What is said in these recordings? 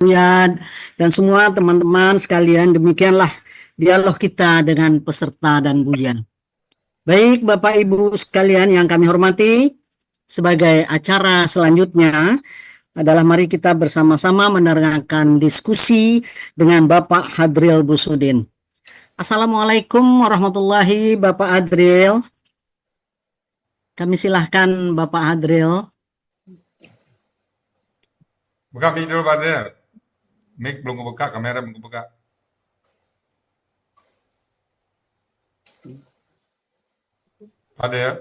Buya dan semua teman-teman sekalian, demikianlah dialog kita dengan peserta dan Buya. Baik Bapak Ibu sekalian yang kami hormati, sebagai acara selanjutnya adalah mari kita bersama-sama mendengarkan diskusi dengan Bapak Hadril Busudin. Assalamualaikum warahmatullahi Bapak Hadril. Kami silahkan Bapak Hadril. Buka mic dulu Pak Del. Mic belum kebuka, kamera belum kebuka. Pak Del.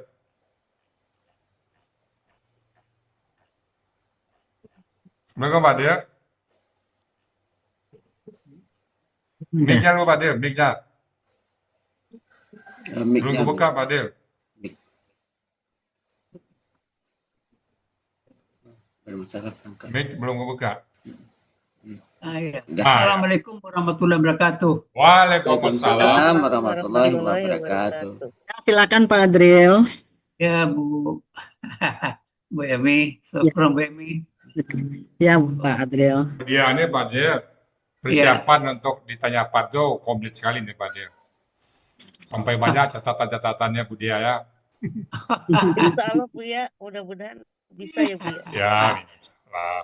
Belum Pak Del. Mic-nya dulu Pak Del, mic-nya. Belum kebuka Pak Del. Mic belum kebuka. Iya. Assalamualaikum warahmatullahi wabarakatuh. Waalaikumsalam. Warahmatullahi wabarakatuh. Silakan Pak Hadril. Ya Bu, Bu Emi, syukur Bu Emi. Ya Pak Hadril. Dia ini Pak Del, persiapan untuk ditanya Pak Do komplit sekali nih Pak Del. Sampai banyak catatan-catatannya Bu Dia ya. Insya Allah Bu ya, mudah-mudahan bisa ya Bu ya. Ya, insyaallah.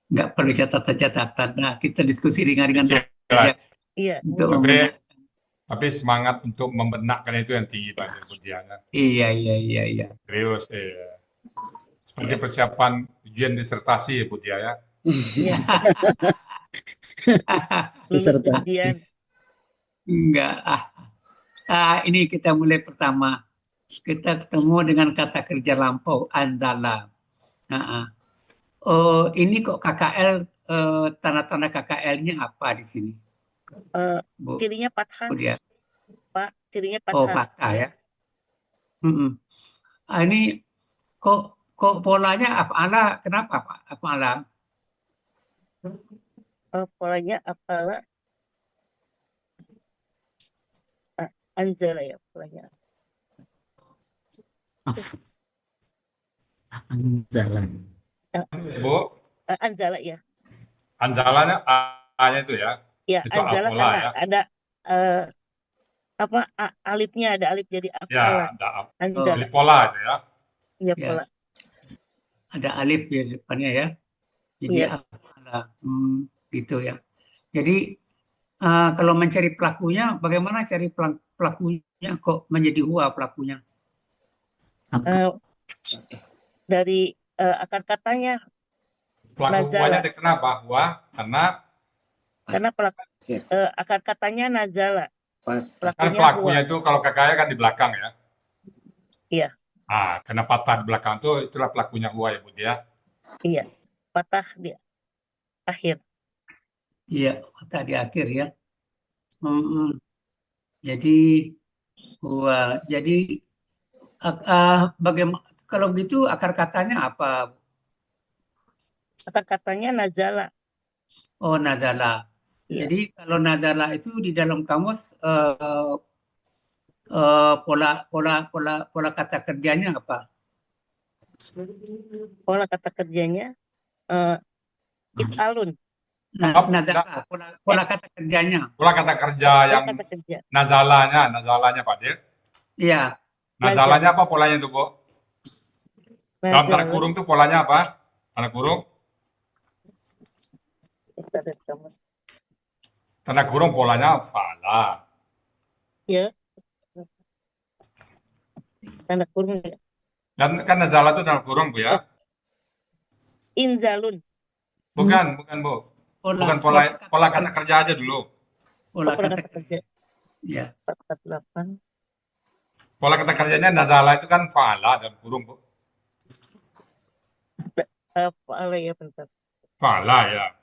Nggak perlu catatan-catatan. Nah, kita diskusi ringan-ringan Kecil aja lah. Iya. untuk Tapi membenak. tapi semangat untuk membenakkan itu yang tinggi Pak Del Bu Dia. Iya. Serius seperti persiapan ujian disertasi ya Bu Dia ya. Iya. Lulus Peserta. ujian. Enggak. Ini kita mulai pertama. Kita ketemu dengan kata kerja lampau, anzala. Oh, ini kok KKL, tanda-tanda KKL-nya apa di sini? Bu, Cirinya fathah, Bu Dia. Pak. Cirinya Oh, fathah. fathah ya. Ini kok polanya af'ala, kenapa Pak? Af'ala. Polanya apalah? Anjala ya polanya. Anzalan. Bu, Anjala ya. anjalanya A-nya itu ya. Ya, Itu anjala apola karena ya. ada alifnya, ada alif jadi Ya, apalah. ada Anjala. alipola itu ya. Ya, Ya. pola. Ada alif ya depannya ya. Jadi Iya. af'ala. Gitu ya. Jadi kalau mencari pelakunya, bagaimana cari pelakunya kok menjadi huwa pelakunya? Dari akar katanya. Pelaku Nazala. huwanya kenapa? Huwa karena Karena akar katanya nazala. kan pelakunya itu kalau kakaknya kan di belakang ya. Iya. Karena patah di belakang itu itulah pelakunya huwa ya Bu ya. Iya. Patah di akhir. Iya, patah di akhir ya. Jadi huwa. Jadi bagaimana kalau gitu akar katanya apa? Akar katanya nazala. Oh, nazala. Iya. Jadi kalau nazala itu di dalam kamus pola kata kerjanya apa? Pola kata kerjanya if'alun. Nazala, pola kata kerjanya. Pola kata kerja yang Kata kerja. nazalanya Pak Dir. Iya. Nazalanya apa polanya itu Bu? Dalam tanda kurung itu polanya apa? Tanda kurung? Tanda kurung polanya fala. Ya. Tanda kurung ya. Dan kan nazala itu tanda kurung Bu ya? Inzalun. Bukan Bu. Bukan pola kata kerja aja dulu. Pola kata kerja. Ya. 448. Pola kata kerjanya nazala itu kan fala dalam kurung Bu. Fa'ala ya bentar. Fala ya.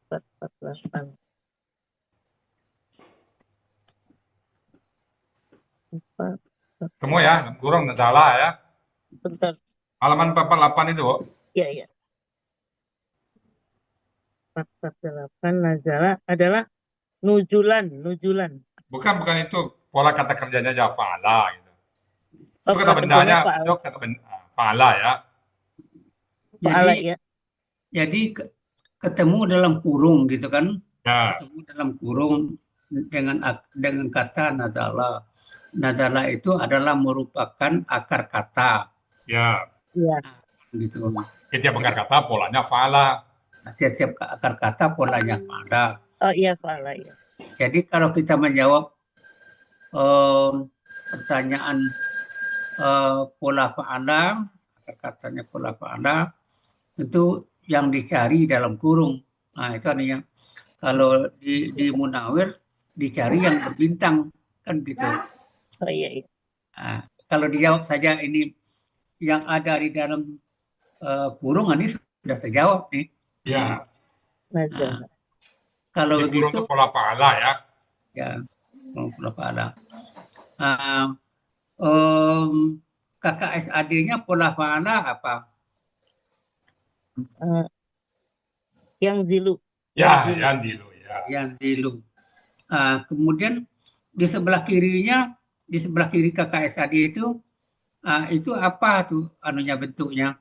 448. Kamu ya, dalam kurung nazala ya. Bentar. Halaman 448 itu Bu. Iya. 448 nazala adalah nujulan. Bukan itu pola kata kerjanya aja fala gitu. Itu Oh, kata kata bendanya kerjanya fa'ala. itu kata benda fala ya. Fa'ala Jadi ya. ketemu dalam kurung gitu kan? Ya, Ketemu dalam kurung dengan kata nazala. Nazala itu adalah merupakan akar kata ya. Iya. gitu. Setiap akar kata polanya fa'ala. Setiap akar kata polanya ada. Oh iya fa'ala ya. Jadi kalau kita menjawab em, pertanyaan pola fa'ala, akar katanya pola fa'ala, tentu yang dicari dalam kurung. Nah, itu artinya kalau di Munawir dicari yang berbintang kan gitu. Oh iya iya. Nah, kalau dijawab saja ini yang ada di dalam kurung, ini sudah sejawab nih. Ya, Nah, Nazala. kalau di kurung begitu itu pola fa'ala ya. ya pola fa'ala. Nah, em, kakak SAD-nya pola fa'ala apa? Eh, yang zilu. Ya, Yang zilu. yang dulu ya. Yang dilum. Kemudian di sebelah kirinya, di sebelah kiri kakak SAD itu apa tuh anunya bentuknya?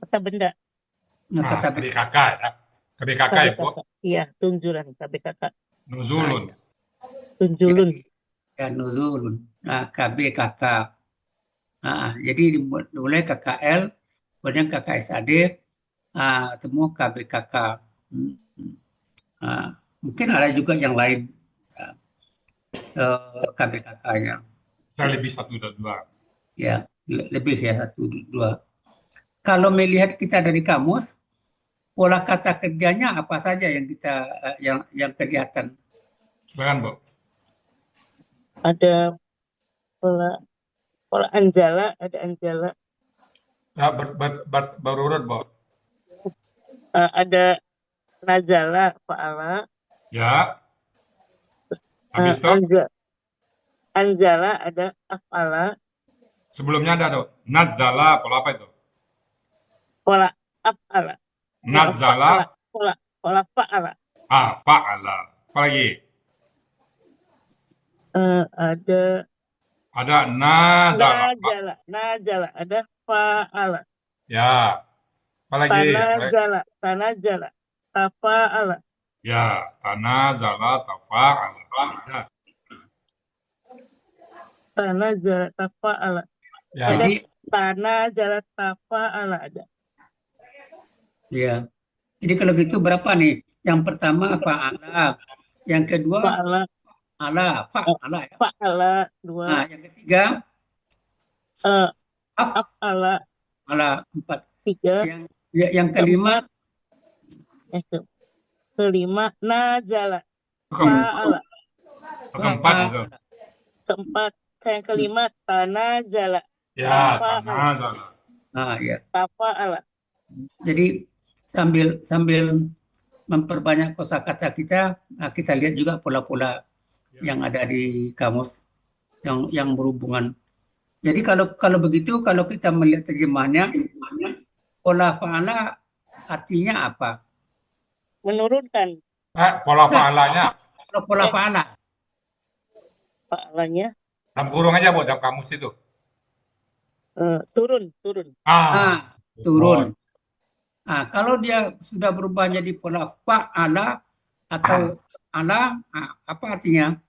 Kata benda. Nah, Nah, kata KBKK ya. KBKK ya, Bu. KBKK. Iya, tunjuran KBKK. Nuzulun. Tunjulun. jadi ya nuzulun. Nah, KBKK. Jadi dimulai KKL, kemudian KKSAD, temu KBKK. Hmm, mungkin ada juga yang lain KBKK-nya. Saya lebih satu dan dua. Ya, lebih ya satu dua. Kalau melihat kita dari kamus, pola kata kerjanya apa saja yang kita yang kelihatan? Silakan, Bu. Ada pola pola anjala, ada anjala. Ya, berurut, Bu. Ada nazala, fa'ala. Ya. Habis itu, Anjala ada af'ala. sebelumnya ada tuh. Nazala, pola apa itu? Pola af'ala. Nazala, Pola fa'ala. fa'ala. Apa lagi? Ada Ada nazala. najala, ada fa'ala. Ya. Apa lagi? Tanajala, tafa'ala. Ya, tanazala, tafa'ala. Ya. Tanajala, tafa'ala. Ya. Ada Jadi tanajala, tafa'ala ada. ya. Jadi kalau gitu berapa nih? Yang pertama fa'ala, yang kedua Fa'ala, fa'ala ya. fa'ala, dua. Yang ketiga Af'ala, fa'ala, 4. tiga. Yang kelima Kelima, najala, Ke- fa'ala. Keempat itu. Keempat, yang kelima, tanajala, Ya, tanazala. Ya. tafa'ala. Jadi sambil memperbanyak kosakata kita, kita lihat juga pola-pola yang ada di kamus yang berhubungan. Jadi kalau begitu, kalau kita melihat terjemahannya, pola fa'ala artinya apa? Menurunkan Pola fa'alanya. Kalau pola fa'ala, fa'alanya, Dalam kurung aja, Bu, dalam kamus itu. turun. turun. Kalau dia sudah berubah jadi pola fa'ala atau ala, apa artinya?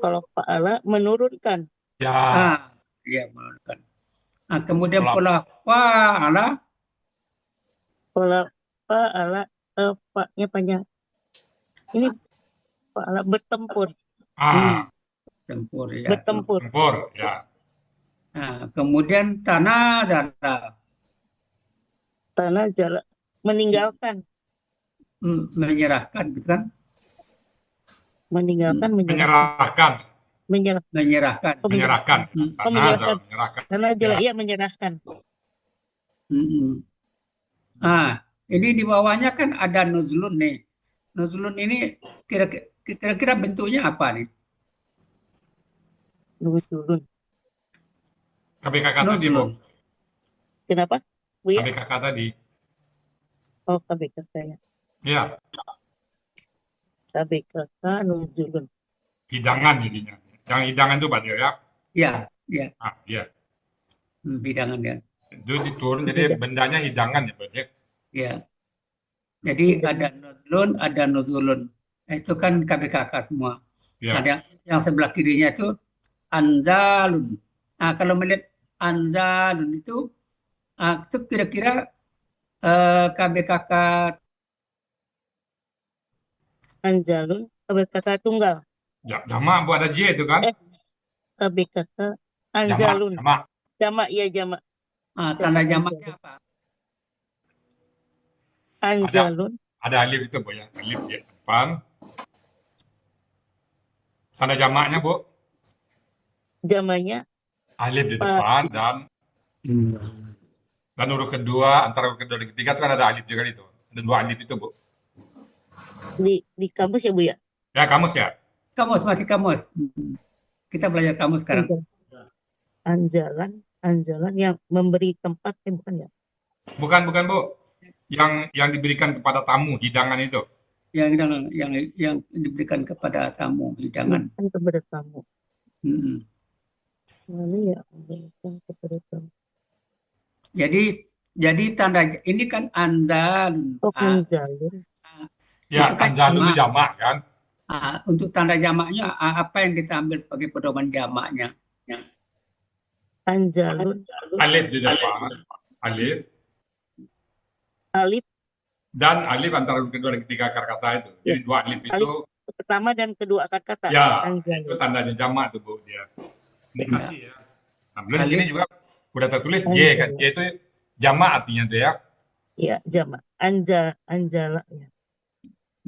Kalau fa'ala, menurunkan. Ya, Iya, menurunkan. Kemudian Pola- pola fa'ala, Pola fa'ala, fa'nya panjang. Ini fa'ala bertempur. tempur ya. Bertempur. tempur, ya. Kemudian tanazala, Tanajala, meninggalkan. menyerahkan gitu kan? Menyerahkan. Menyerahkan. Menyerahkan. Menyerahkan. Tanazala, Menyerahkan. menyerahkan. Tanajala, Ya. iya menyerahkan. Ini di bawahnya kan ada nuzulun nih. Nuzulun ini kira-kira bentuknya apa nih? Nuzulun. KBKK tadi, Bu. Nuzulun. Kenapa? Bu ya? KBKK tadi. Oh, KBKK ya. Ya, KBKK nuzulun. hidangan jadinya. Yang hidangan itu, Pak Dio, ya. Ya, Iya. bidangan ya. Itu diturun jadi bendanya hidangan ya, Pak. Ya. Jadi ada nuzulun, ada nuzulun. Itu kan KBKK semua. Ya. Ada yang sebelah kirinya itu anzalun. Nah, kalau melihat anzalun itu kira-kira KBKK Anjalun, KBKK tunggal. Ya, jamak Bu, ada J itu kan? KBKK Jamak, Anjalun. jamak. Jamak, ya jamak. tanda jamaknya apa? Anjalun. Ada alif itu Bu ya, alif di depan. Tanda jamaknya Bu, Jamaknya alif di Pak. depan dan huruf kedua, antara huruf kedua dan ketiga itu kan ada alif juga itu. Ada 2 alif itu Bu. Di kampus ya Bu ya? Ya, kamus ya? Kamus, masih kamus. Kita belajar kamus sekarang. Anjalan yang memberi tempat, bukan ya? Bukan Bu. Yang diberikan kepada tamu, hidangan itu. Yang diberikan kepada tamu hidangan. Bukan kepada tamu. Mm-mm. Lalu ya, memberikan kepada tamu. Jadi tanda ini kan anzalun. Oh, anjalun. Ya, Itu kan anjalun itu jamak. jamak kan? Untuk tanda jamaknya apa yang kita ambil sebagai pedoman jamaknya? Anjalun. Alif di depan, alif. Alif Dan alif antara huruf kedua dan ketiga akar kata itu. Jadi 2 alif itu, pertama dan kedua akar kata. ya, Anjalun. itu tandanya jamak tuh Bu dia. Ini kasih ya. Nah, belum di Alif. sini juga udah tertulis J kan. J itu jamak artinya tuh ya. Iya, jamak. Anjala ya.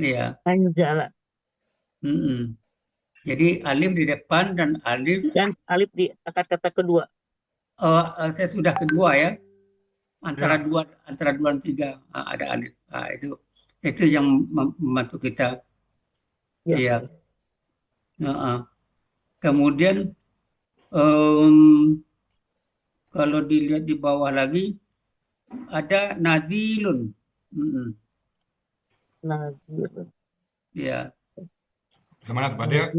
Iya. Anjala. Mm-mm. Jadi alif di depan dan alif. Dan alif di akar kata kedua. Saya sudah kedua ya. Antara dua dan tiga ada alif. Itu yang membantu kita. Ya. Iya. Kemudian kalau dilihat di bawah lagi ada nazilun. Nazilun. Ya. Gimana tuh Pak Dia?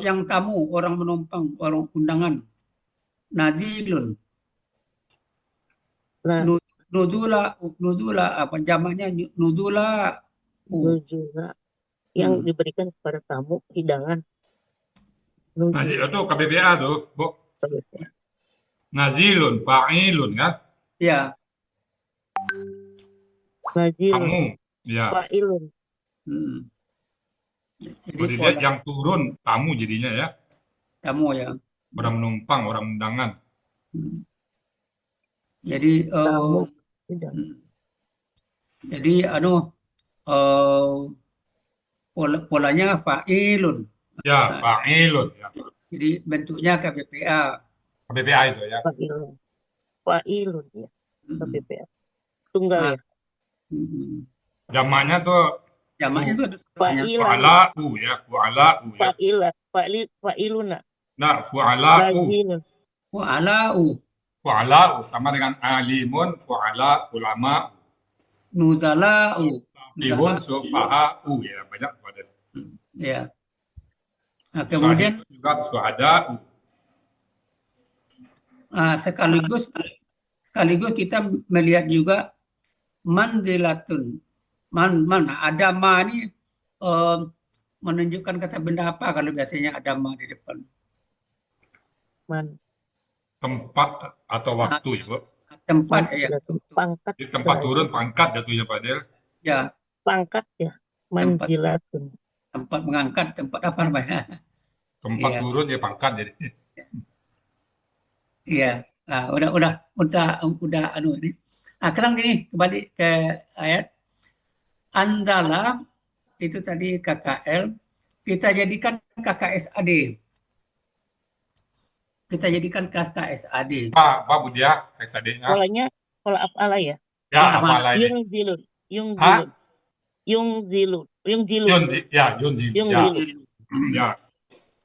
Yang tamu, orang menumpang, orang undangan. Nazilun. Nuzula apa jamaknya nuzula. Nuzula yang diberikan kepada tamu hidangan. Nazil itu KBBA tuh, Bu. Nazilun, fa'ilun kan? Ya. Nazilun. Tamu, ya. Fa'ilun. Kalau dilihat yang turun tamu jadinya ya. Tamu ya. Orang menumpang, orang undangan. Jadi tamu. Jadi polanya fa'ilun. Ya, fa'ilun ya. Jadi bentuknya KBPA. KBPA itu ya. Fa'ilun ya. KBPA. Tunggal ya. Jamaknya tuh Jamaknya itu fu'ala'u ya, fu'ala'u ya. Fa'iluna. Nah, fu'ala'u. Fu'ala'u sama dengan alimun, fu'ala, ulama. Nuzala'u. Ihun, sufaha'u ya, banyak pada. Ya. Nah, kemudian juga suhada'u. Sekaligus kita melihat juga manzilatun. Ada ma ini menunjukkan kata benda apa kalau biasanya ada ma di depan? Tempat atau waktu ya, Bu? Tempat ya. Pangkat. Di tempat turun pangkat jatuhnya Pak Del. Ya. Pangkat ya. Manzilatun. Tempat mengangkat, tempat apa namanya? Tempat turun ya pangkat jadi. Iya. Udah ini. Sekarang gini, kembali ke ayat. Anzala itu tadi KKL, kita jadikan KKSAD. Kita jadikan KKSAD. Pak Budia, KSAD-nya. Polanya pola af'ala ya? Ya, af'ala ini. Yungzilun.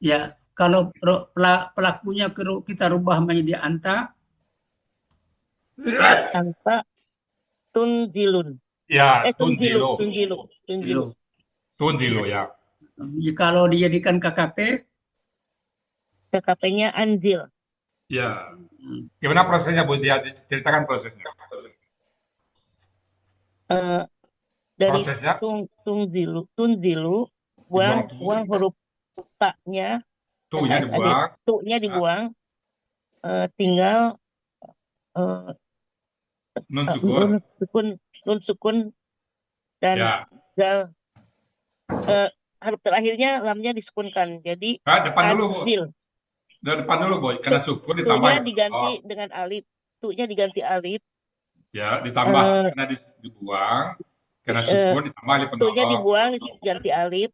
Ya, kalau pelakunya kita rubah menjadi anta. Anta tunzilun. Ya, tunzilu ya. Kalau dijadikan KKP, KKP-nya anzil. Ya. Hmm. Gimana prosesnya Bu Dia? Ceritakan prosesnya. Eh, dari Prosesnya tunzilu, dibuang buang huruf taknya, tuh-nya KSAD, dibuang. tuh-nya Ya. dibuang, tinggal eh, Nun nun syukur. sukun, nun sukun dan Ya. dal, huruf terakhirnya lamnya disukunkan. Jadi Depan dulu Bu. anzil. Depan dulu Bu. Karena syukur ditambah Tu-nya gitu. diganti Oh. dengan alif. Tu-nya diganti alif. Ya, ditambah. Eh, Karena dibuang. Karena eh, syukur ditambah alif Tu-nya penolong. dibuang, ganti alif.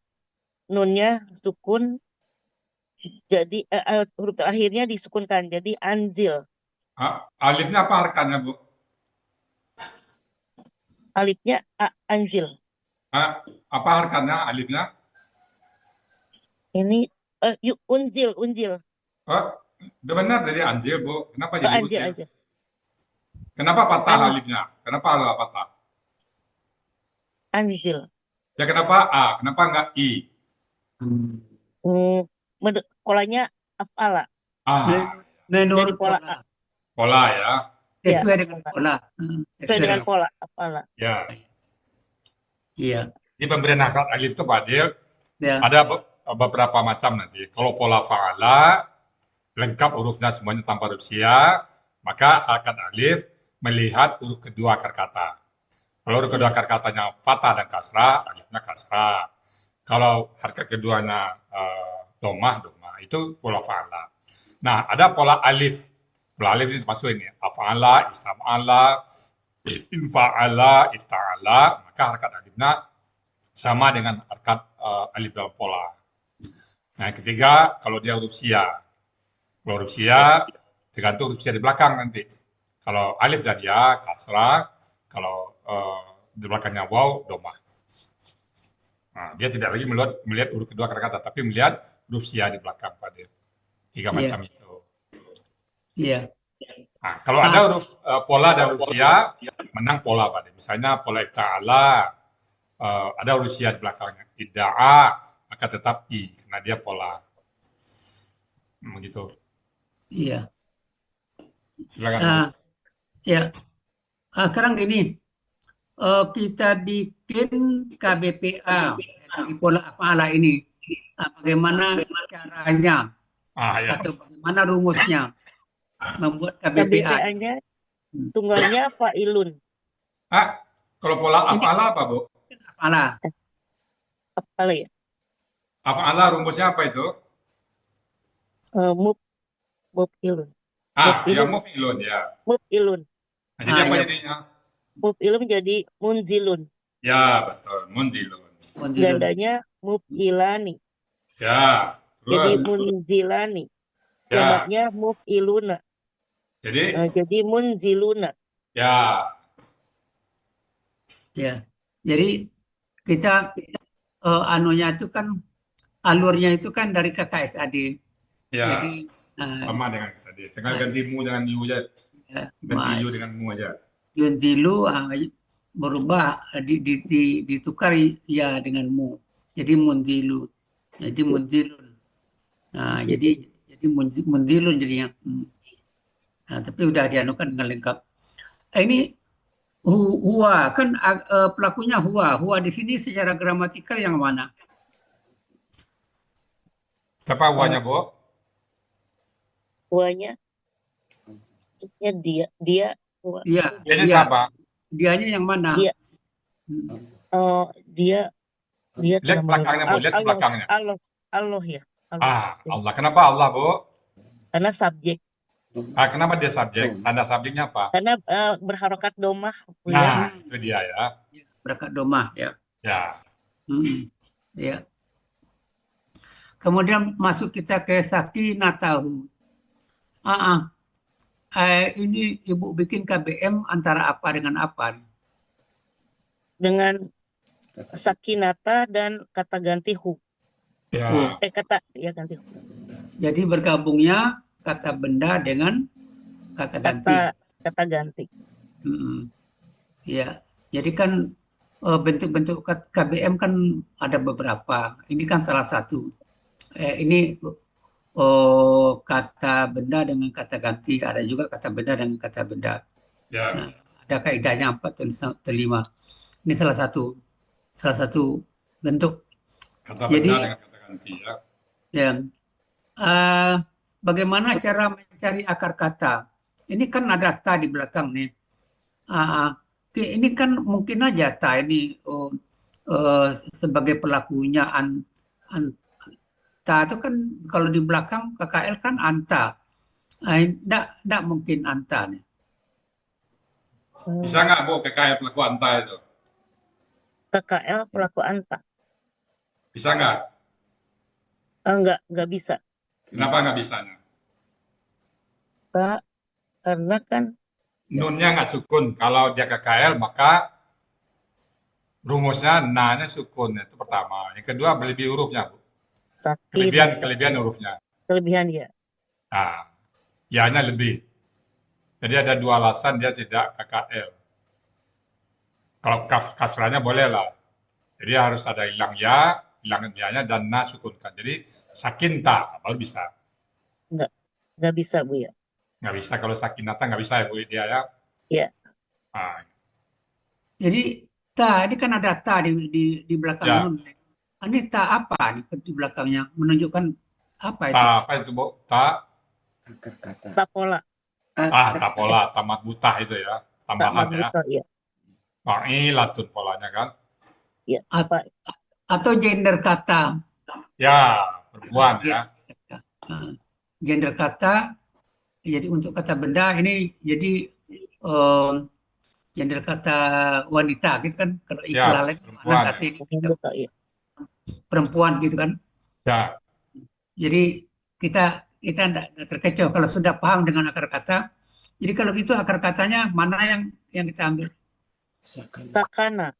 Nunnya sukun. Jadi huruf terakhirnya disukunkan. Jadi anzil. Alifnya apa harkanya Bu? Alifnya anzil. Apa harkanya alifnya? Ini unzil, unzil. Oh, udah benar dari anjir Bu. Kenapa jadi Anzil unjil? aja. Kenapa patah An, alifnya? Kenapa Allah patah? anzil. Ya kenapa A? Kenapa nggak I? Hmm, polanya afala. Dari Menurut pola pola, Pola ya. ya, sesuai dengan pola. pola. Sesuai dengan pola afala. Ya. Iya, Di pemberian harokat alif itu Pak Adil, ya, ada beberapa macam nanti. Kalau pola fa'ala, lengkap hurufnya semuanya tanpa huruf sia, maka harokat alif melihat huruf kedua akar kata. Kalau huruf kedua akar katanya fathah dan kasrah, alifnya kasrah. Kalau harkat keduanya domah, itu pola fa'ala. Nah, ada pola alif. Pola alif ini termasuk ini. Afa'ala, istam'ala, infa'ala, ifta'ala. Maka harkat alifnya sama dengan harkat alif dalam pola. Nah, yang ketiga, kalau dia huruf sia. Kalau huruf sia, tergantung huruf sia di belakang nanti. Kalau alif dan ya, kasrah. Kalau di belakangnya waw, domah. Nah, dia tidak lagi melihat huruf kedua kata-kata, tapi melihat huruf sia di belakang pada tiga macam itu. iya. Nah, kalau ada huruf pola dan huruf sia, menang pola pada. Misalnya pola ta'ala, ada huruf sia di belakangnya. Idda'a, maka tetap I, karena dia pola. Begitu. Iya. Silakan. Nah, ya. Sekarang gini, kita bikin KBPA dari pola afala ini. Bagaimana caranya Ya. atau bagaimana rumusnya membuat KBPA? KBPA-nya tunggalnya fa'ilun. Kalau pola Ini afala apa, Bu? afala. Apa ya? Afala rumusnya apa itu? Muf'ilun. Ya muf'ilun ya. Muf'ilun. Nah, jadi apa ya. jadinya? Muf'ilun jadi munzilun. Ya, betul. Munzilun. Gandanya muf'ilani. Ya, Jadi terus. munzilani. Ya. Jamaknya muf'iluna. Jadi? Jadi munziluna. Ya. Ya. Jadi kita anunya itu kan alurnya itu kan dari KKSAD. Ya. Jadi Sama dengan tadi. Tinggal ganti mu dengan yu aja. Ganti yu dengan mu aja. Yunzilu berubah ditukar ya dengan mu. Jadi munzilu. Jadi munzilun. Nah, jadi munzilun jadinya. Nah, tapi udah dianukan dengan lengkap. Ini huwa kan pelakunya huwa. Huwa di sini secara gramatikal yang mana? Siapa huwanya, Bu? Huwanya dia huwa. Iya. Dianya siapa? Dianya yang mana? Dia dia Lihat belakangnya, Bu. Lihat belakangnya. Allah ya. Allah. Kenapa Allah, Bu? Karena subjek. Kenapa dia subjek? Tanda subjeknya apa? Karena berharokat domah. Nah, itu dia ya. Berharokat domah ya. Ya. Ya. Kemudian masuk kita ke sakinatahu. Ini Ibu bikin KBM antara apa dengan apa? Dengan sakinata dan kata ganti hu. Ya. Kata ya ganti hu. Jadi bergabungnya kata benda dengan kata ganti. Kata ganti. Ya. Jadi kan bentuk-bentuk KBM kan ada beberapa. Ini kan salah satu. Ini kata benda dengan kata ganti, ada juga kata benda dengan kata benda. Ya, Nah, ada kaidahnya 4 atau 5. Ini salah satu bentuk. kata benda Jadi dengan kata ganti ya. ya, eh, bagaimana cara mencari akar kata? Ini kan ada ta di belakang nih. Ah, ini kan mungkin aja ta ini sebagai pelakunya anta itu kan kalau di belakang KKL kan anta. Enggak mungkin anta nih. Bisa nggak Bu KKL pelaku anta itu? KKL pelaku anta. Bisa nggak? Enggak bisa. Kenapa nggak bisanya? Kak, karena kan Nunnya nggak sukun. Kalau dia KKL maka rumusnya na-nya sukun, itu pertama. Yang kedua berlebih hurufnya, Bu. sakit, Kelebihan hurufnya. kelebihan ya. Nah, ya-nya lebih. Jadi ada 2 alasan dia tidak KKL. Kalau kasrahnya boleh lah. Jadi harus ada hilang ya, hilang ya-nya dan na sukunkan. Jadi sakinta baru bisa. Enggak bisa, Bu ya. Nggak bisa kalau sakinata nggak bisa ya Bu dia ya. Iya. Nah, Jadi ta ini kan ada ta di belakang ya, nun. Ini ta apa di belakangnya menunjukkan apa itu? ta apa itu Bu? Ta, Akar kata. Tapola, tapola, tamat butah itu ya. tak Tambahan ya. marbuta, iya. Fa'ilatun polanya kan. Iya, At- Pak. Atau gender kata. Ya, perempuan ya. Nah, gender kata, jadi untuk kata benda ini jadi em, gender kata wanita gitu kan, kalau Ya, istilah lain perempuan anak kata ya. ini Marbuta, iya. perempuan gitu kan. Ya, Jadi kita kita tidak terkecoh kalau sudah paham dengan akar kata. Jadi kalau gitu akar katanya mana yang kita ambil? Seakan. Sakana,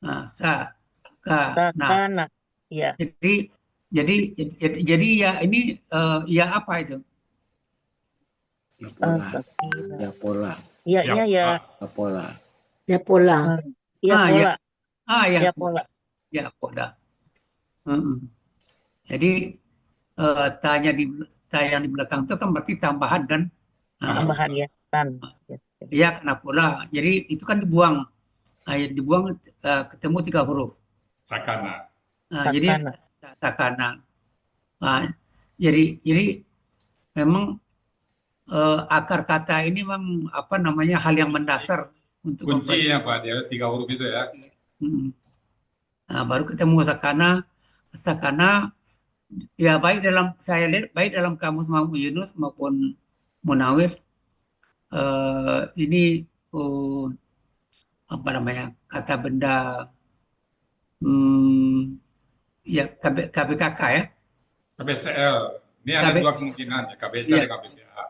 Nah, sa, ka, na. sakana. Iya. Jadi ya ini ya apa itu? Ya pola. Sakina. Ya pola. Iya, ya, iya, ya. Ya pola. Ya pola. Iya, Ah, ya. pola. Ya, Ya, pola. ya pola. Mm-mm. Jadi tanya ta yang di belakang itu kan berarti tambahan kan? Nah, Tambahan ya. Tan. Ya. ya karena pola. Jadi itu kan dibuang. Nah, ya dibuang ketemu 3 huruf. sakana. Nah, jadi Sakana. sakana. Nah, jadi memang akar kata ini memang apa namanya hal yang mendasar untuk mempelajari. Kuncinya Pak, dia 3 huruf itu ya. Mm. Nah, baru ketemu sakana. Sakana ya baik dalam saya lihat baik dalam kamus Muhammad Yunus maupun Munawir ini oh, apa namanya kata benda hmm, ya KBKK ya. KBCL. Ini ada KB, 2 kemungkinan ya, KBCL ya, dan KBPA.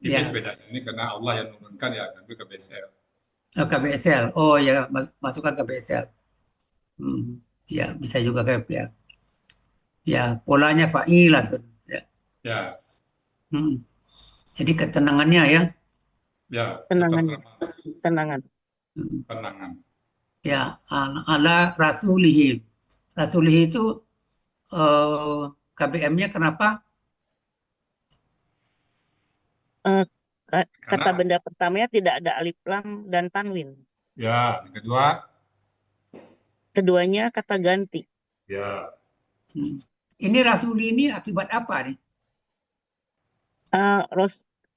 ya, Tipis bedanya. Ini karena Allah yang menurunkan ya, ambil KBCL. KBSL. Oh ya masukkan KBSL. Hmm, ya bisa juga KBPA. Ya polanya fa'ilatun. Ya. Ya, Hmm. Jadi ketenangannya ya. ya, Tenangan. ketentraman, Tenangan. Hmm. tenangan. Ya ala rasulihi. Rasulihi itu KBM-nya kenapa? Kata Karena benda pertamanya tidak ada alif lam dan tanwin. ya, yang kedua Keduanya kata ganti. ya, Hmm. Ini rasuli ini akibat apa nih?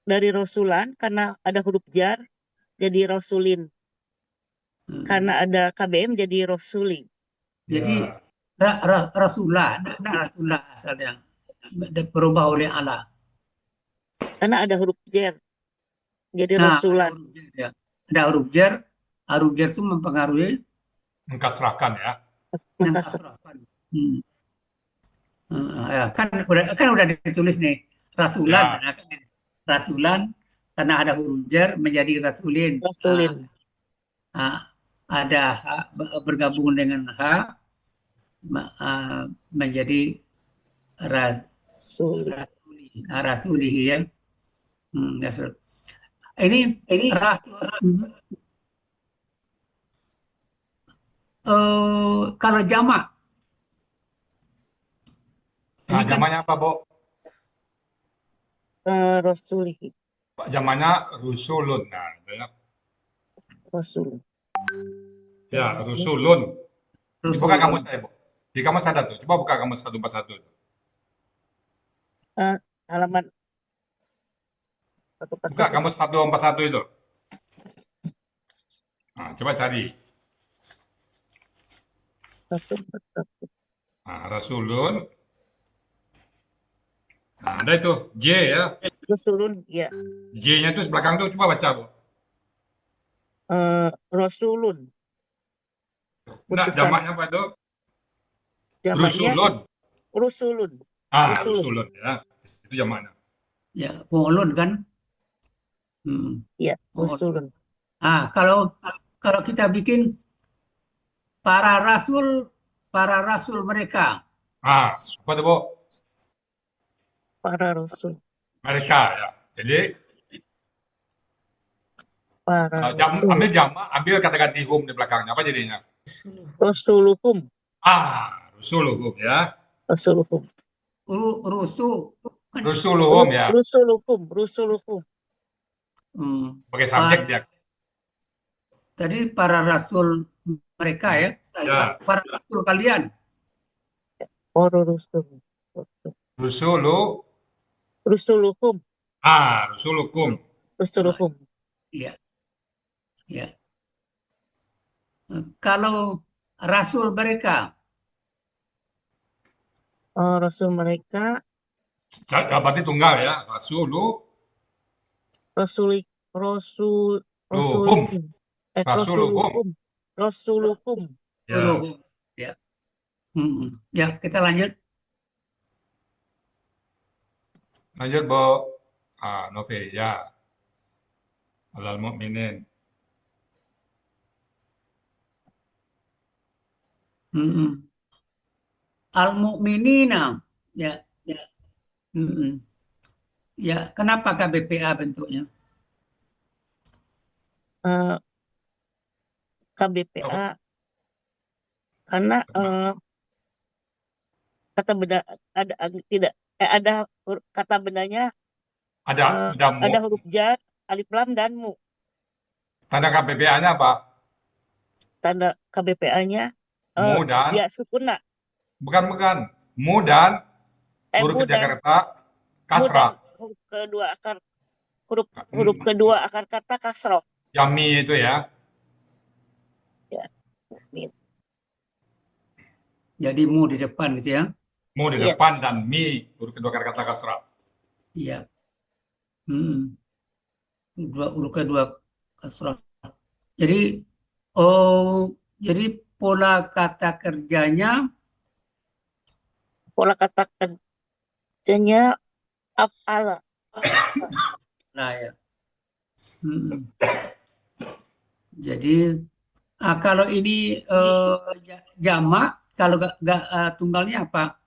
Dari Rosulan karena ada huruf jar jadi Rosulin. Hmm. Karena ada KBM jadi Rosuli. Jadi ya, rasulah, nah rasulah asalnya berubah oleh Allah. Karena ada huruf jar jadi Nah, Rosulan. ada huruf jar. Huruf jar itu mempengaruhi mengkasrahkan ya. Maka kasrahkan. Hmm. Ya, kan udah ditulis nih rasulan, Ya, karena kan rasulan karena ada huruf jar menjadi rasulin. Rosulin. Ada ha, bergabung dengan H menjadi Suli. rasuli ya. Rasul. Ini rasul. Kalau jamak nah ini kan jamannya apa, Bu? Rasulihi. Jamaknya rusulun. Nah, itu ya. Rasul. Ya, rusulun. Ini buka Rasulun. kamus saya, Bu. Di kamus ada tuh. Coba buka kamus 141. Halaman Buka 141. kamus 141 itu. Nah, coba cari. 141. Nah, rasulun. Nah, ada itu. J ya. Rasulun, ya. J-nya itu belakang tuh. Coba baca, Bu. Rasulun. Nah, Utusan. jamaknya apa itu? Jamaknya Rusulun. Rusulun. Ah, Rusulun. rusulun ya. Itu jamaknya. Ya, fu'ulun kan? Hmm. Ya, Fu'ul. Rusulun. Kalau kita bikin para rasul mereka. Ah, apa tuh, Bu? Para Rasul. Mereka ya. Jadi, Para Rasul. ambil jamak, ambil kata ganti hum di belakangnya. Apa jadinya? Rasuluhum. Rusuluhum ya. Rasuluhum. Rusu. Rusuluhum ya. Rusuluhum. Rusuluhum. Pakai subjek dia. Tadi para rasul mereka ya. Ya. Para rasul kalian. Para Rasul. Rusuluhum. Rusuluhum. Rusulukum. Rusuluhum. Iya. Ya. Kalau rasul mereka. Rasul mereka. Berarti tunggal ya. Rasuluhum. Rasuluhum. Rasuluhum. Rasuluhum. Ya. Ya. Ya, kita lanjut. Lanjut, Bu. Novi ya. Alal mu'minin. Al-mu'minina. Ya. Ya. Ya, kenapa KBPA bentuknya? KBPA karena kata benda ada kata bendanya Ada mu. ada huruf jar, alif lam dan mu. Tanda KBPA-nya apa? Tanda KBPA-nya Mu dan ya sukuna. bukan. Mu dan huruf Mu dan Jakarta kasrah. huruf kedua akar kata kasroh. Yami itu ya. Ya. Jadi mu di depan gitu ya. Mu di Iya. depan dan mi huruf kedua akar kata kasrah. Iya. Huruf kedua kasrah. Jadi pola kata kerjanya af'ala. lah ya. Jadi kalau ini jamak, kalau gak tunggalnya apa?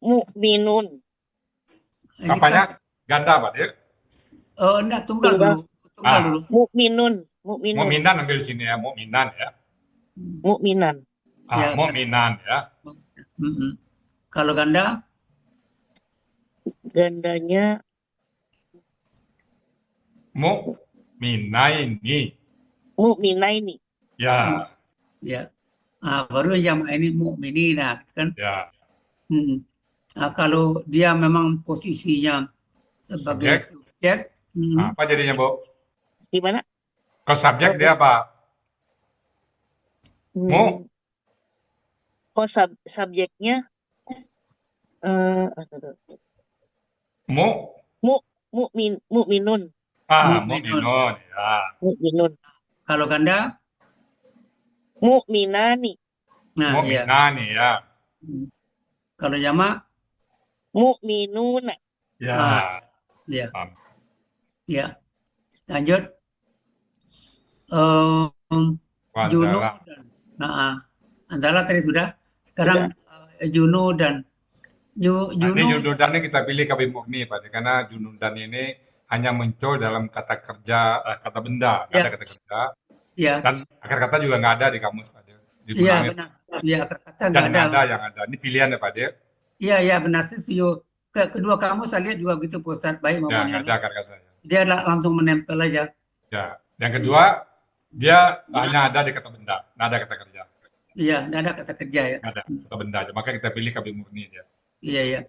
Mu'minun. Ini Apanya? Ganda, Pak Dir? enggak, tunggal dulu. Tunggal dulu. Mu'minan Mu'minan ambil sini ya, mu'minan ya. Mu'minan. Ya, Mu'minan ya. Kalau ganda? Gandanya Mu'minaini. Ya. Ya. Baru jamak ini mu'minina kan? Ya. Kalau dia memang posisinya sebagai subjek, Apa jadinya, Bu? gimana? Kalau subjek dia apa? Mu. Oh, subjeknya mu'minun. Mu'minun ya. Mu'minun. Kalau ganda? Mu'minani. Nah, Mu'minani ya. Kalau jamak? Mu'minuna. Ya. Ya. Ya. Lanjut. Juno dan Anzala tadi sudah. Sekarang Juno dan Ini junudan ini kita pilih kabin mukni, Pak, karena junudan ini hanya muncul dalam kata kerja, kata benda, nggak ada kata kerja. Ya. Dan akar kata juga nggak ada di kamus, Pak. Iya, benar. Iya, akar kata nggak ada. Yang ada. Ini pilihan ya, Pak. Iya, benar. Saya setuju. kedua kamu saya lihat juga begitu Pak Ustadz, baik Ya, maupun nggak yang ada akar-kata. dia langsung menempel aja. Ya. Yang kedua, dia hanya ada di kata benda, nggak ada kata kerja. Iya, nggak ada kata kerja ya. Nggak ada kata benda aja. Maka kita pilih kabin murni dia. Iya, iya.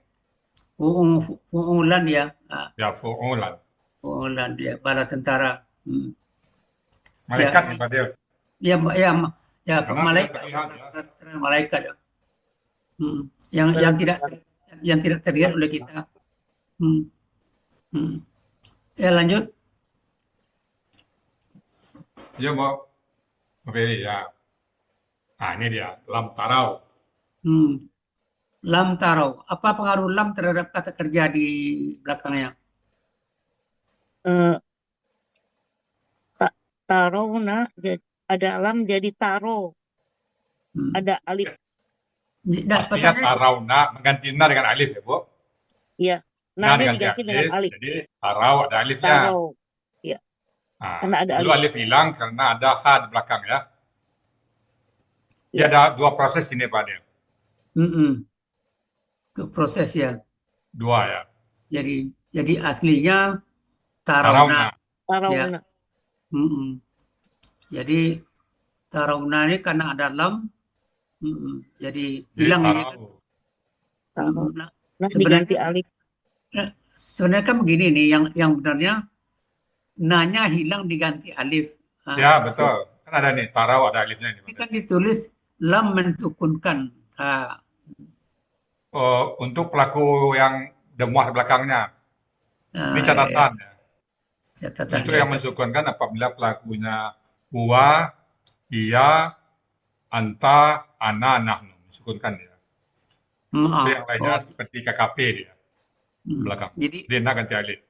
Fu'ulan ya. Ya, fu'ulan. Fu'ulan dia, bala tentara. Hmm. Malaikat Ya, nih Pak Del. Ya, ya, ya Karena malaikat, tidak terlihat ya. malaikat ya. Yang tidak terlihat oleh kita. Ya lanjut. Dia mau Ferry ya. Nah ini dia, lam tarau. Lam tarau. Apa pengaruh lam terhadap kata kerja di belakangnya? Tarona, ada lam jadi taro, ada alif. Nah, Pastinya tarauna mengganti na dengan alif ya Bu. Iya, Na nanya diganti diganti dengan alif. Jadi tarau ada alifnya. Taro, ya. Nah, Karena ada dulu alif hilang karena ada ha di belakang ya. Ya. Ada dua proses ini Pak Del. Proses ya. Dua ya. Jadi aslinya tarauna. Tarauna. Ya. Jadi tarauna ini karena ada lam, jadi hilang ini kan. Nah, diganti alif. Sebenarnya kan begini nih, yang benarnya nanya hilang diganti alif. Ya betul. Kan ada nih tarau ada alifnya ini. Ini kan ditulis lam mensukunkan. Untuk pelaku yang demuah di belakangnya. Ini catatan ya. Catatan Itu ya, yang mensukunkan apabila pelakunya huwa, ia, anta, ana, nahnu. Mensukunkan dia. Itu yang lainnya seperti KKP dia. Belakang. Jadi Dia ganti alif.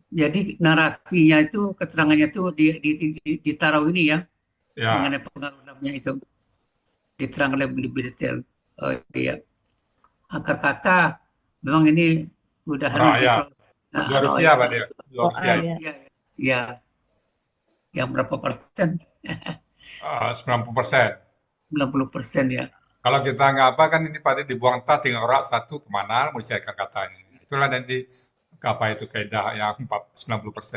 Jadi narasinya itu, keterangannya itu ditaruh ini ya, mengenai pengaruh lamnya itu. Diterang lebih detail. Oh iya. Akar kata memang ini udah dua Rusia Pak dia. Dua Rusia. Ya. Yang berapa persen? 90%. 90% ya. Kalau kita nggak apa kan ini Pak dibuang ta tinggal orang satu kemana mau cari akar katanya. Itulah nanti apa itu kaidah yang 90%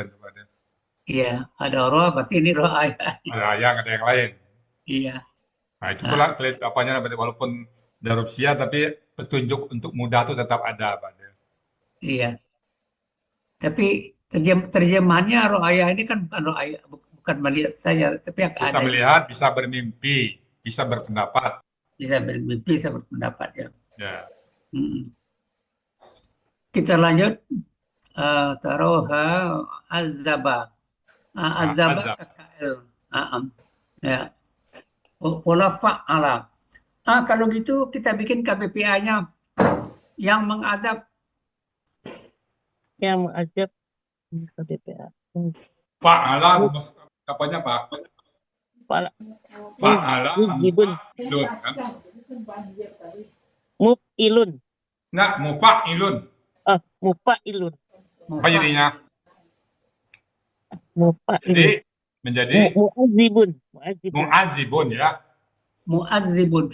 itu Pak. Iya, ada roh pasti ini roh ayat. Ada yang ada yang lain. Iya. Nah itu pula apanya walaupun darupsia tapi petunjuk untuk mudah itu tetap ada Pak. Iya. Tapi terjemahannya roh ayah ini kan bukan roh ayah, bukan melihat saja, tapi yang bisa ada melihat, bisa bermimpi, bisa berpendapat. Bisa bermimpi, bisa berpendapat ya. Ya. Kita lanjut. Taroha azaba. Azaba KKL. Ya. Pola fa'ala. Kalau gitu kita bikin KBPA-nya yang mengazab. Yang mengazab KBPA. Fa'ala apanya Pak? Fa'ala mufa'ilun kan? Muf'ilun. Enggak, mufa'ilun. Mufa'ilun. Apa jadinya? Mufa'ilun. Menjadi mu'azzibun. Mu'azzibun ya. Mu'azzibun.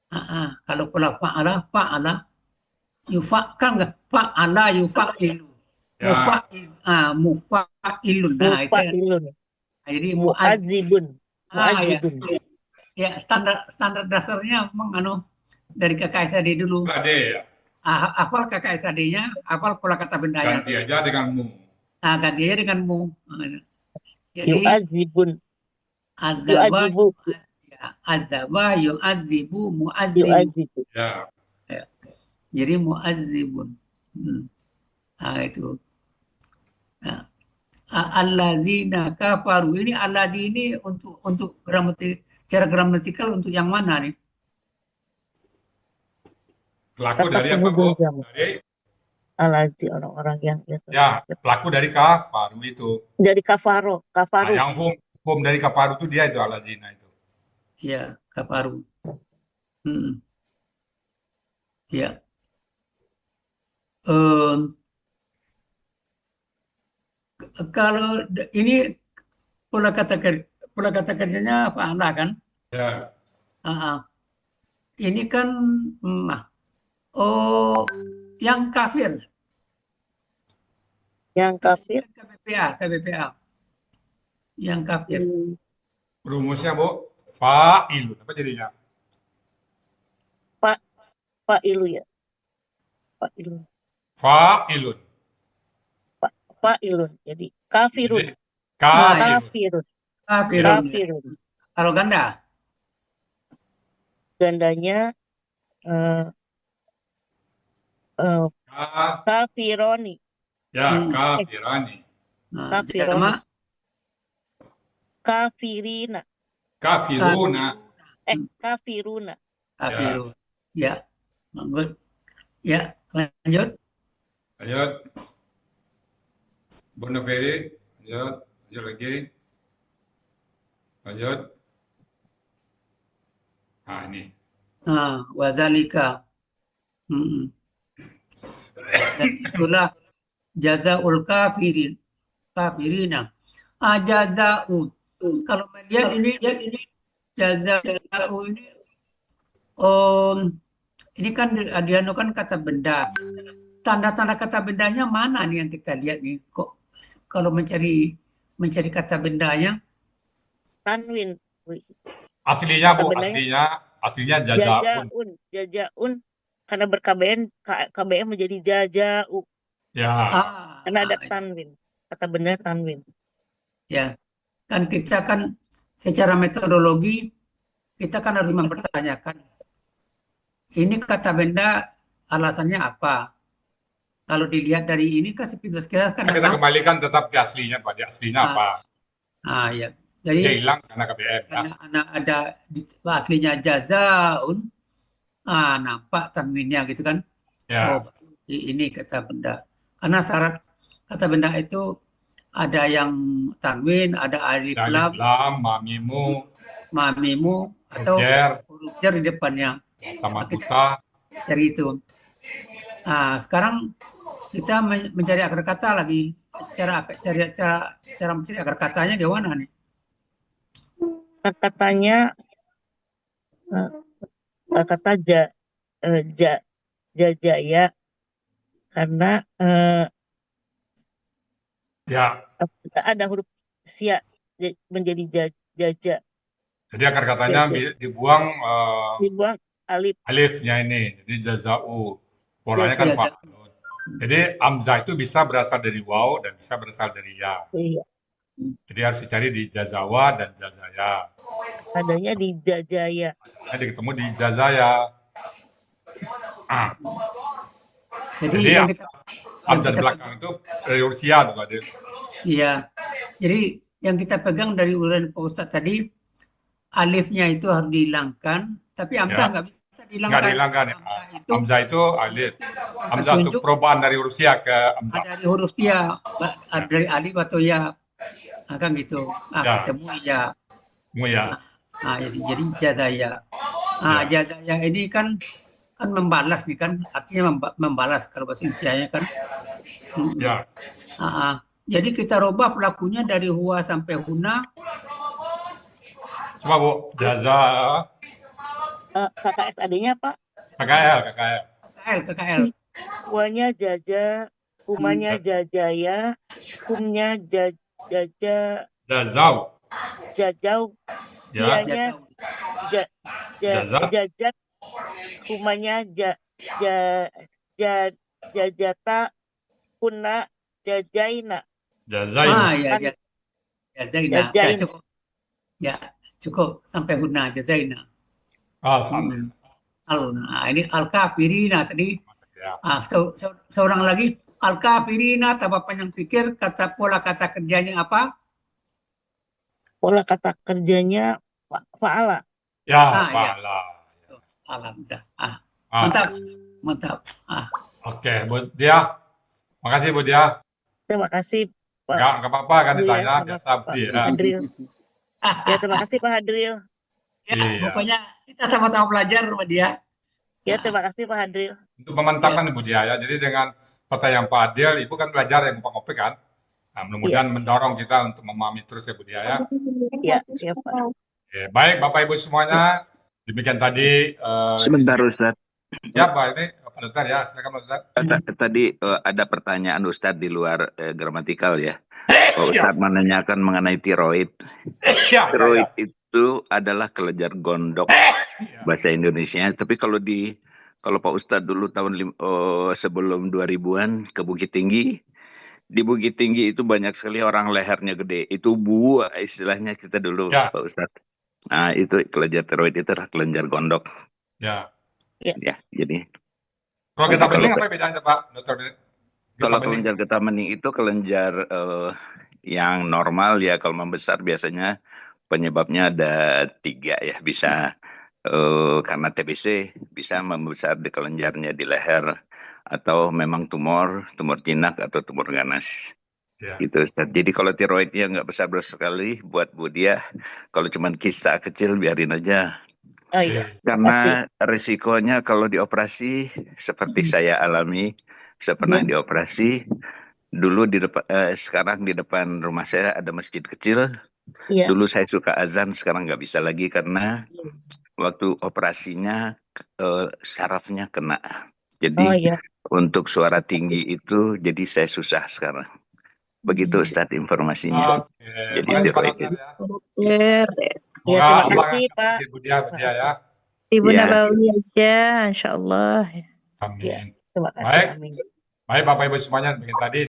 Ah. Kalau pola fa'ala yufa'kan enggak? Fa'ala yufa'ilu. Mufa'ilun. Nah, itu kan. Jadi mu'azzibun. Ya, standar dasarnya memang dari KKSAD dulu. Ya. Hafal KKSAD-nya, hafal pola kata bendanya. Ganti aja dengan mu. Ganti aja dengan mu. Jadi yu'azzibun. Azaba yu'azzibu mu'azzibu. Ya. Jadi mu'azzibun. Itu. Allazina kafaru. Ini allazi ini untuk cara gramatikal untuk yang mana nih? Pelaku dari apa Bu? Dari Allazi, orang-orang yang ya, pelaku dari kafaru itu. Dari kafaru. Nah, yang hum dari kafaru itu dia itu allazina itu. Ya, kafaru. Ya. Kalau ini pola kata kerjanya fa'ala kan? Ya. Ini kan yang kafir. Yang Kita kafir. ingat KBPA. Yang kafir. Rumusnya Bu, fa'ilun. Apa jadinya? Fa'ilu ya. Fa'ilun. Fa'ilun. Fa'ilun. Jadi kafirun. Jadi kafirun. Kafirun. Kafirun. Ya. Kafirun. Kalau ganda, Gandanya eh, Ka- kafironi. Ya, kafirani. nah, Kafirun. jamak Kafirina. Kafiruna. Kafiruna. kafirun. Ya, good. Ya, lanjut. Lanjut. Bu Noferi, lanjut. Lanjut lagi. Lanjut. Nah, ini. Nah, wazalika. Dan itulah jazaul kafirina. Jazaun. Kalau melihat ini jazaun ini kan dianukan kata benda. Tanda-tanda kata bendanya mana nih yang kita lihat nih? Kok kalau mencari kata bendanya Tanwin. Aslinya Bu, Sebenarnya aslinya jazaun. Jajaun. Karena KBM menjadi jajau. Ya. Karena ada tanwin. Kata benar tanwin. Ya, kan kita kan secara metodologi kita kan harus mempertanyakan ini kata benda alasannya apa. Kalau dilihat dari ini kan sepintas kita kan Kita kembalikan tetap ke aslinya Pak. Di aslinya apa? Ya. Dia Jadi hilang karena KBM ya. karena anak ada aslinya jazaun, nampak tanwinnya gitu kan. Ya. Oh, ini kata benda. Karena syarat kata benda itu ada yang tanwin, ada alif Alif lam, lam, mamimu, mamimu atau huruf jar di depannya. sama Kita buta. dari itu. Nah, sekarang kita mencari akar kata lagi. Cara mencari akar katanya gimana nih? Katanya kata jajaya karena Ya. ada huruf sia menjadi jaja. Jadi akar katanya dibuang alifnya ini. Jadi jazau. Polanya kan fa'alun. Jadi hamzah itu bisa berasal dari waw dan bisa berasal dari ya. Iya. Jadi harus dicari di jazawa dan jazaya. Adanya di jajaya. Jadi ketemu di jazaya. Jadi yang kita hamzah di belakang itu dari Rusia tuh Pak. Iya. Jadi yang kita pegang dari uraian Pak Ustadz tadi alifnya itu harus dihilangkan, tapi hamzah nggak bisa dihilangkan. Nggak dihilangkan ya. Hamzah itu alif. Hamzah itu perubahan dari huruf sia ke hamzah. Dari huruf sia, dari alif atau ya, kan gitu. Ketemu ya. Jadi jazaya. Jazaya ini kan membalas nih kan, artinya membalas kalau bahasa Indonesianya kan. Ya. Jadi kita rubah pelakunya dari huwa sampai huna. Coba Bu, jaza. KKS adanya Pak? KKL. Huwanya jaja, humanya jajaya, humnya jaja. Jajau. Sianya jajat, humanya jajata, kuna jajaina. Jazaina. Ya, cukup sampai huna jazaina. Ini al-kafirina tadi. Seorang lagi al-kafirina tambah panjang pikir pola kata kerjanya apa? Pola kata kerjanya fa'ala. Ya, fa'ala. Alhamdulillah. Mantap. Oke, Bu Dia. Makasih Bu Dia. Terima kasih Pak. Nggak apa-apa kan ditanya, biasa Bu Dia. Ya, terima kasih Pak Hadril. Pokoknya kita sama-sama belajar sama dia. Ya, terima kasih Pak Hadril. Untuk memantapkan Ibu Dia ya. Jadi dengan pertanyaan Pak Adil, Ibu kan belajar yang ngopek kan. Nah, mudah-mudahan mendorong kita untuk memahami terus ya Bu Dia ya. Iya Pak. Oke, baik Bapak Ibu semuanya. Demikian tadi. Sebentar Ustadz. Ya Pak, ini apa Dokter ya, silakan Pak Dokter. Tadi ada pertanyaan Ustadz di luar gramatikal ya. Pak Ustadz menanyakan mengenai tiroid. Ya, Tiroid itu adalah kelenjar gondok bahasa Indonesia. Tapi kalau Pak Ustadz dulu sebelum 2000-an ke Bukit Tinggi, di Bukit Tinggi itu banyak sekali orang lehernya gede. Itu buah istilahnya kita dulu, Ya. Pak Ustadz. Nah, itu kelenjar tiroid itu adalah kelenjar gondok. Ya. Ya, jadi Kalau getah Kalau- bening apa bedanya Pak Dokter? kalau Getah bening. kelenjar getah bening itu kelenjar yang normal ya. Kalau membesar biasanya penyebabnya ada 3 ya. Bisa karena TBC, bisa membesar di kelenjarnya di leher, atau memang tumor jinak atau tumor ganas. Ya. Gitu Ustaz. Jadi kalau tiroidnya nggak besar-besar sekali, buat Bu Diah, kalau cuma kista kecil biarin aja. Oh iya. Karena risikonya kalau dioperasi seperti saya alami, saya pernah dioperasi. Dulu sekarang di depan rumah saya ada masjid kecil. Iya. Dulu saya suka azan, sekarang nggak bisa lagi karena waktu operasinya sarafnya kena. Jadi Oh iya. untuk suara tinggi itu jadi saya susah sekarang. Begitu Ustadz informasinya. Oke. Jadi Makasih Pak tiroid Dokter ya. Dokter, Ya, Semoga terima Allah kasih, Pak. Bu Diah ya. Ibu Ya. Nabawi aja, insya Allah. Amin. Terima kasih. Baik. Amin. Baik Bapak Ibu semuanya, demikian tadi